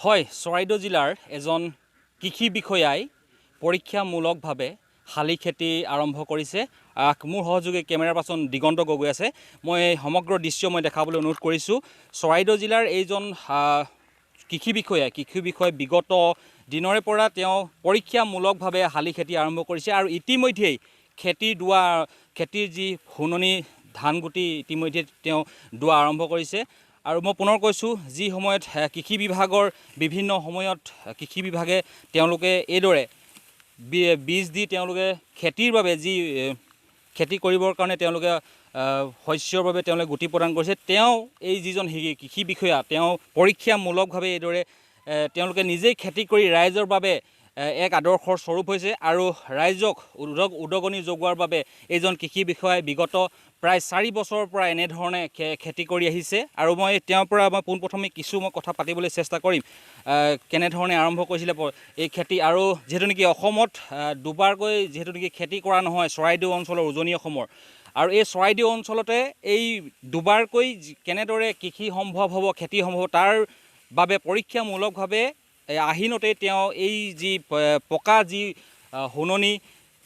হয়, চৰাইদেউ জিলাৰ এজন কৃষি বিষয়াই পৰীক্ষামূলকভাৱে শালি খেতি আৰম্ভ কৰিছে। মোৰ সহযোগী কেমেৰাৰ পাৰ্চন দিগন্ত গগৈ আছে। মই সমগ্ৰ দৃশ্য মই দেখাবলৈ অনুৰোধ কৰিছোঁ। চৰাইদেউ জিলাৰ এইজন কৃষি বিষয়াই বিগত দিনৰে পৰা তেওঁ পৰীক্ষামূলকভাৱে শালি খেতি আৰম্ভ কৰিছে আৰু ইতিমধ্যেই খেতিৰ যি হুননি ধানগুটি ইতিমধ্যে তেওঁ দোৱা আৰম্ভ কৰিছে। আৰু মই পুনৰ কৈছোঁ, যি সময়ত কৃষি বিভাগৰ বিভিন্ন সময়ত কৃষি বিভাগে তেওঁলোকে এইদৰে বীজ দি তেওঁলোকে খেতিৰ বাবে যি খেতি কৰিবৰ কাৰণে তেওঁলোকে শস্যৰ বাবে তেওঁলোকে গুটি প্ৰদান কৰিছে, তেওঁ এই যিজন কৃষি বিষয়া তেওঁ পৰীক্ষামূলকভাৱে এইদৰে তেওঁলোকে নিজেই খেতি কৰি ৰাইজৰ বাবে এক আদৰ্শৰ স্বৰূপ হৈছে আৰু ৰাইজক উদগনি যোগোৱাৰ বাবে এইজন কৃষি বিষয়াই বিগত প্ৰায় 4 বছৰৰ পৰা এনেধৰণে খেতি কৰি আহিছে। আৰু মই তেওঁৰ পৰা পোনপ্ৰথমে মই কথা পাতিবলৈ চেষ্টা কৰিম, কেনেধৰণে আৰম্ভ কৰিছিলে এই খেতি। আৰু যিহেতু নেকি অসমত দুবাৰকৈ যিহেতু নেকি খেতি কৰা নহয় চৰাইদেউ অঞ্চলৰ উজনি অসমৰ, আৰু এই চৰাইদেউ অঞ্চলতে এই দুবাৰকৈ কেনেদৰে কৃষি সম্ভৱ হ'ব, খেতি সম্ভৱ, তাৰ বাবে পৰীক্ষামূলকভাৱে আহিনতে তেওঁ এই যি পকা যি হুননি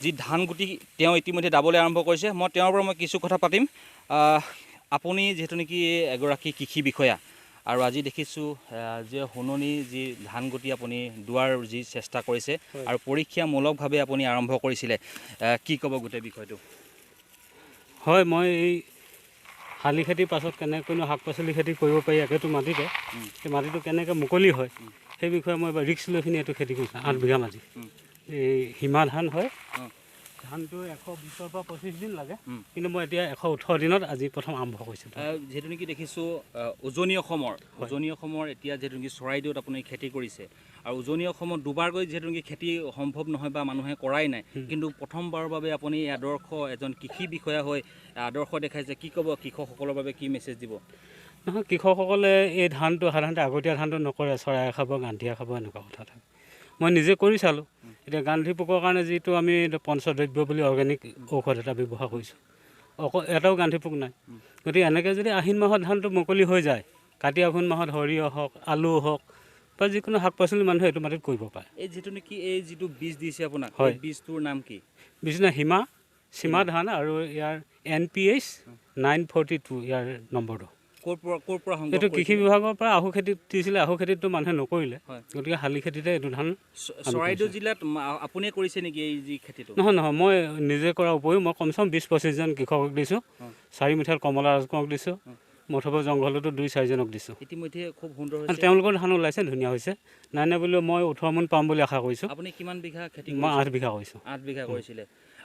যি ধানগুটি তেওঁ ইতিমধ্যে দাবলৈ আৰম্ভ কৰিছে। মই তেওঁৰ পৰা কিছু কথা পাতিম। আপুনি যিহেতু নেকি এগৰাকী কৃষি বিষয়া আৰু আজি দেখিছোঁ যে হুননি যি ধানগুটি আপুনি দোৱাৰ যি চেষ্টা কৰিছে আৰু পৰীক্ষামূলকভাৱে আপুনি আৰম্ভ কৰিছিলে, কি ক'ব গোটেই বিষয়টো? হয়, মই এই শালি খেতিৰ পাছত কেনেকৈনো শাক পাচলি খেতি কৰিব পাৰি একেটো মাটিতে, সেই মাটিটো কেনেকৈ মুকলি হয় সেই বিষয়ে মই এবাৰ ৰিক্স লৈ এইটো খেতি কৰিছোঁ। 8 বিঘা মাটি এই হিমা ধান হয়। ধানটো 120 পৰা 25 দিন লাগে, কিন্তু মই এতিয়া 118 দিনত আজি প্ৰথম আৰম্ভ কৰিছোঁ। যিহেতু নেকি দেখিছোঁ উজনি অসমৰ এতিয়া যিহেতু নেকি চৰাইদেউত আপুনি খেতি কৰিছে, আৰু উজনি অসমত দুবাৰকৈ যিহেতু নেকি খেতি সম্ভৱ নহয় বা মানুহে কৰাই নাই, কিন্তু প্ৰথমবাৰৰ বাবে আপুনি এজন কৃষি বিষয়া হৈ আদৰ্শ দেখাইছে। কি ক'ব কৃষকসকলৰ বাবে, কি মেছেজ দিব? নহয়, কৃষকসকলে এই ধানটো সাধাৰণতে আগতীয়া ধানটো নকৰে, চৰাই খাব, গান্ধিয়ে খাব, এনেকুৱা কথা থাকে। মই নিজে কৰি চালোঁ। এতিয়া গান্ধী পোকৰ কাৰণে যিটো আমি পঞ্চদ্ৰব্য বুলি অৰ্গেনিক ঔষধ এটা ব্যৱহাৰ কৰিছোঁ, এটাও গান্ধী পোক নাই। গতিকে এনেকৈ যদি আহিন মাহত ধানটো মুকলি হৈ যায়, কাতি আঘোণ মাহত সৰিয়হ হওক, আলু হওক বা যিকোনো শাক পাচলি মানুহে এইটো মাটিত কৰিব পাৰে। এই যিটো নেকি এই যিটো বীজ দিছে আপোনাক, হয়, বীজটোৰ নাম কি? বীজটোৰ সীমা ধান আৰু ইয়াৰ NPH 942 ইয়াৰ নম্বৰটো। ক'ৰ পৰা এইটো কৃষি বিভাগৰ পৰা আহু খেতিত দিছিলে। আহু খেতিতটো মানুহে নকৰিলে, গতিকে শালি খেতিতে এইটো ধান। চৰাইদেউ জিলাত আপুনিয়ে কৰিছে নেকি এই যি খেতিটো? নহয়, মই নিজে কৰাৰ উপৰিও মই কমচে কম 20-25জন কৃষকক দিছোঁ। 4 মুঠিয়াল কমলা ৰাজকমক দিছোঁ, মথুবৰ জংঘলতো 2-4জনক দিছোঁ। ইতিমধ্যে খুব সুন্দৰ হৈছে, তেওঁলোকৰ ধান ওলাইছে, ধুনীয়া হৈছে। নাই বুলিও মই 18 মোন পাম বুলি আশা কৰিছোঁ। আপুনি কিমান বিঘা খেতি? মই 8 বিঘা কৰিছোঁ। 8 বিঘা কৰিছিলে।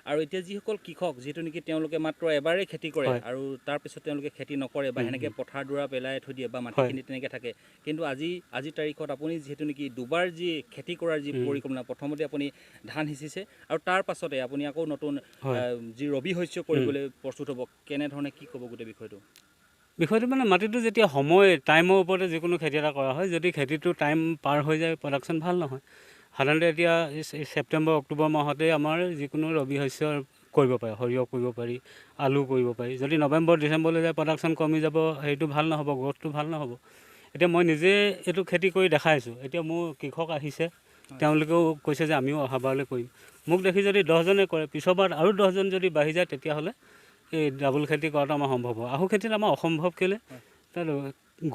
আৰু এতিয়া যিসকল কৃষক যিহেতু নেকি তেওঁলোকে মাত্ৰ এবাৰেই খেতি কৰে আৰু তাৰপিছত তেওঁলোকে খেতি নকৰে বা সেনেকৈ পথাৰ ডৰা পেলাই থৈ দিয়ে বা মাটিখিনি তেনেকৈ থাকে, কিন্তু আজিৰ তাৰিখত আপুনি যিহেতু নেকি দুবাৰ যি খেতি কৰাৰ যি পৰিকল্পনা, প্ৰথমতে আপুনি ধান সিঁচিছে আৰু তাৰ পাছতে আপুনি আকৌ নতুন যি ৰবি শস্য কৰিবলৈ প্ৰস্তুত হ'ব, কেনেধৰণে কি ক'ব গোটেই বিষয়টো মানে মাটিটো যেতিয়া টাইমৰ ওপৰতে যিকোনো খেতি এটা কৰা হয়, যদি খেতিটো টাইম পাৰ হৈ যায় প্ৰডাকশ্যন ভাল নহয়। সাধাৰণতে এতিয়া ছেপ্টেম্বৰ অক্টোবৰ মাহতে আমাৰ যিকোনো ৰবি শস্য কৰিব পাৰে, সৰিয়হ কৰিব পাৰি, আলু কৰিব পাৰি। যদি নৱেম্বৰ ডিচেম্বৰলৈ যায় প্ৰডাকশ্যন কমি যাব, সেইটো ভাল নহ'ব, গ্ৰ'থটো ভাল নহ'ব। এতিয়া মই নিজে এইটো খেতি কৰি দেখাইছোঁ। এতিয়া মোৰ কৃষক আহিছে, তেওঁলোকেও কৈছে যে আমিও অহাবাৰলৈ কৰিম। মোক দেখি যদি 10জনে কৰে, পিছৰবাৰ আৰু 10জন যদি বাঢ়ি যায়, তেতিয়াহ'লে এই ডাবুল খেতি কৰাটো আমাৰ সম্ভৱ হ'ব। আহু খেতিত আমাৰ অসম্ভৱ কেলৈ? তাত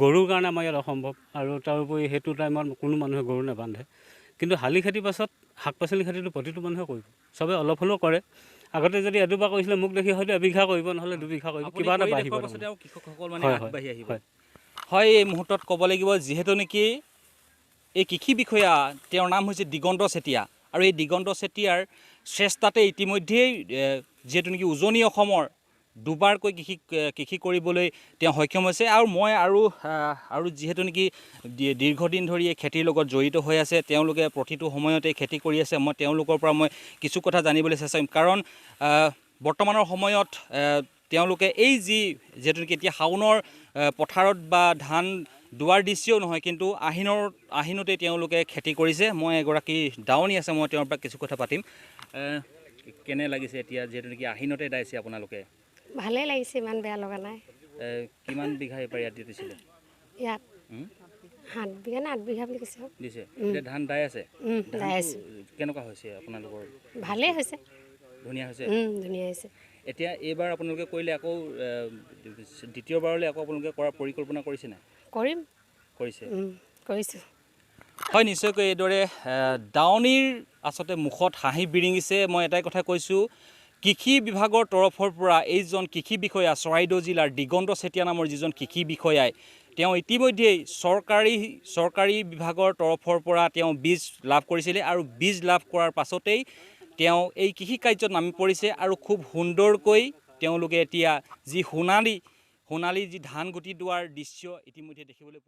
গৰুৰ কাৰণে আমাৰ ইয়াত অসম্ভৱ, আৰু তাৰোপৰি সেইটো টাইমত কোনো মানুহে গৰু নাবান্ধে। কিন্তু শালি খেতিৰ পাছত শাক পাচলি খেতিটো প্ৰতিটো মানুহে কৰিব, চবে অলপ হ'লেও কৰে। আগতে যদি এদুবা কৰিছিলে, মোক দেখি হয়তো এবিঘা কৰিব, নহ'লে 2 বিঘা কৰিব, কিবা এটা বাঢ়িব। হয়, এই মুহূৰ্তত ক'ব লাগিব, যিহেতু নেকি এই কৃষি বিষয়া, তেওঁৰ নাম হৈছে দিগন্ত চেতিয়া, আৰু এই দিগন্ত চেতিয়াৰ চেষ্টাতে ইতিমধ্যেই যিহেতু নেকি উজনি অসমৰ দুবাৰকৈ কৃষি কৰিবলৈ তেওঁ সক্ষম হৈছে। আৰু মই আৰু যিহেতু নেকি দীৰ্ঘদিন ধৰি এই খেতিৰ লগত জড়িত হৈ আছে, তেওঁলোকে প্ৰতিটো সময়তে খেতি কৰি আছে, মই তেওঁলোকৰ পৰা কিছু কথা জানিবলৈ চেষ্টা কৰিম। কাৰণ বৰ্তমানৰ সময়ত তেওঁলোকে এই যিহেতু নেকি এতিয়া শাওনৰ পথাৰত বা ধান দোৱাৰ দৃশ্যও নহয়, কিন্তু আহিনতে তেওঁলোকে খেতি কৰিছে। মই এগৰাকী দাৱনী আছে, মই তেওঁৰ পৰা কিছু কথা পাতিম। কেনে লাগিছে এতিয়া যিহেতু নেকি আহিনতে দাইছে আপোনালোকে? ভালেই লাগিছে, ইমান বেয়া লগা নাই। কিমান বিঘা এইবাৰ ইয়াত দিছিলে? ইয়াত 7 বিঘা নে 8 বিঘা বুলি কৈছে আৰু। দিছে এতিয়া ধান দাই আছে দাই ধানটো আছোঁ। কেনেকুৱা হৈছে আপোনালোকৰ ভালেই হৈছে। ধুনীয়া হৈছে ধুনীয়া হৈছে। এতিয়া এইবাৰ আপোনালোকে কৰিলে আকৌ দ্বিতীয়বাৰলৈ আকৌ আপোনালোকে কৰাৰ পৰিকল্পনা কৰিছে নাই কৰিম। কৰিছে কৰিছোঁ। হয় নিশ্চয়কৈ এইদৰে দাৱনীৰ আচলতে মুখত হাঁহি বিৰিঙিছে মই এটাই কথা কৈছোঁ কৃষি বিভাগৰ তৰফৰ পৰা এইজন কৃষি বিষয়া চৰাইদেউ জিলাৰ দিগন্ত চেতিয়া নামৰ যিজন কৃষি বিষয়াই তেওঁ ইতিমধ্যেই চৰকাৰী বিভাগৰ তৰফৰ পৰা তেওঁ বীজ লাভ কৰিছিলে আৰু বীজ লাভ কৰাৰ পাছতেই তেওঁ এই কৃষি কাৰ্যত নামি পৰিছে আৰু খুব সুন্দৰকৈ তেওঁলোকে এতিয়া যি সোণালী যি ধান গুটি দোৱাৰ দৃশ্য ইতিমধ্যে দেখিবলৈ